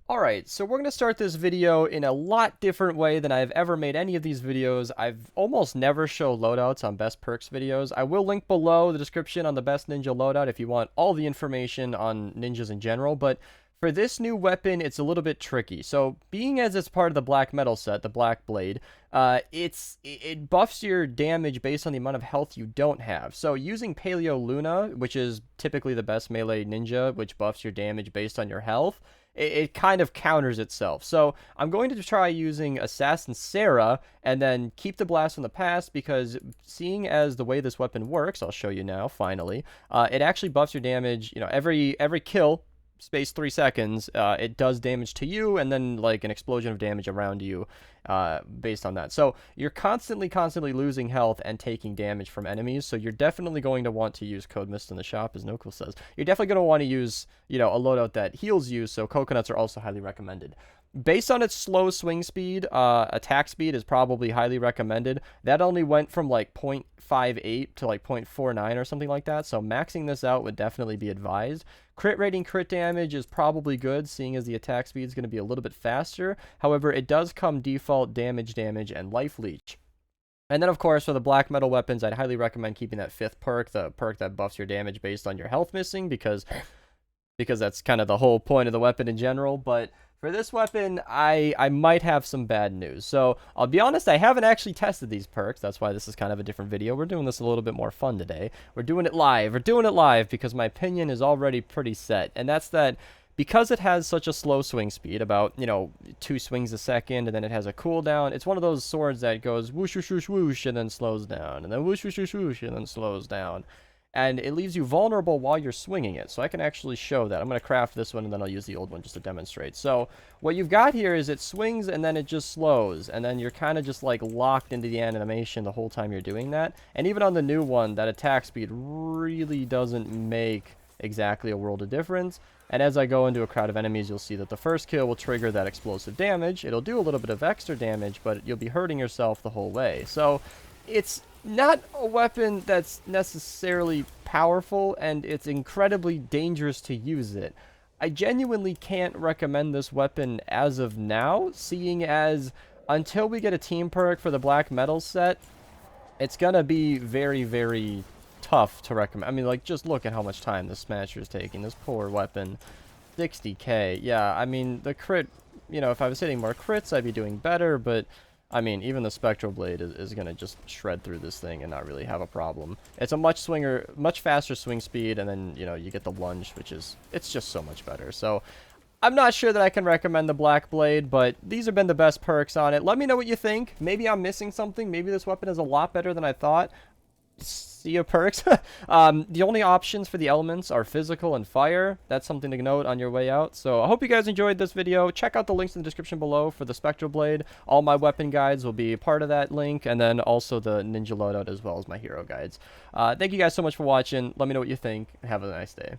Alright, so we're going to start this video in a lot different way than I've ever made any of these videos. I've almost never show loadouts on best perks videos. I will link below the description on the best ninja loadout if you want all the information on ninjas in general, but for this new weapon, it's a little bit tricky. So, being as it's part of the black metal set, the black blade, it buffs your damage based on the amount of health you don't have. So, using Paleo Luna, which is typically the best melee ninja, which buffs your damage based on your health, it kind of counters itself. So I'm going to try using Assassin Sarah and then keep the blast from the past because seeing as the way this weapon works, I'll show you now, finally, it actually buffs your damage, every kill, space 3 seconds, it does damage to you and then like an explosion of damage around you based on that. So you're constantly losing health and taking damage from enemies. So you're definitely going to want to use code Mist in the shop, as Nokul says. You're definitely going to want to use, a loadout that heals you. So coconuts are also highly recommended. Based on its slow swing speed, attack speed is probably highly recommended. That only went from like 0.58 to like 0.49 or something like that. So maxing this out would definitely be advised. Crit rating, crit damage is probably good, seeing as the attack speed is going to be a little bit faster. However, it does come default damage, and life leech. And then, of course, for the black metal weapons, I'd highly recommend keeping that 5th perk, the perk that buffs your damage based on your health missing, because that's kind of the whole point of the weapon in general. But for this weapon, I might have some bad news. So I'll be honest, I haven't actually tested these perks. That's why this is kind of a different video. We're doing this a little bit more fun today. We're doing it live because my opinion is already pretty set. And that's that because it has such a slow swing speed, about, 2 swings a second, and then it has a cooldown. It's one of those swords that goes whoosh, whoosh, whoosh, whoosh, and then slows down, and then whoosh, whoosh, whoosh, whoosh, and then slows down. And it leaves you vulnerable while you're swinging it. So I can actually show that. I'm going to craft this one, and then I'll use the old one just to demonstrate. So what you've got here is it swings, and then it just slows. And then you're kind of just like locked into the animation the whole time you're doing that. And even on the new one, that attack speed really doesn't make exactly a world of difference. And as I go into a crowd of enemies, you'll see that the first kill will trigger that explosive damage. It'll do a little bit of extra damage, but you'll be hurting yourself the whole way. So it's not a weapon that's necessarily powerful, and it's incredibly dangerous to use it. I genuinely can't recommend this weapon as of now, seeing as until we get a team perk for the black metal set, it's gonna be very tough to recommend. I mean, like, just look at how much time this Smasher is taking. This poor weapon. 60k. Yeah, I mean, the crit, if I was hitting more crits, I'd be doing better, but I mean, even the Spectral Blade is going to just shred through this thing and not really have a problem. It's a much faster swing speed, and then, you get the lunge, it's just so much better. So, I'm not sure that I can recommend the Black Blade, but these have been the best perks on it. Let me know what you think. Maybe I'm missing something. Maybe this weapon is a lot better than I thought. See your perks. The only options for the elements are physical and fire. That's something to note on your way out. So I hope you guys enjoyed this video. Check out the links in the description below for the Spectral Blade. All my weapon guides will be part of that link, and then also the Ninja Loadout as well as my hero guides. Thank you guys so much for watching. Let me know what you think. Have a nice day.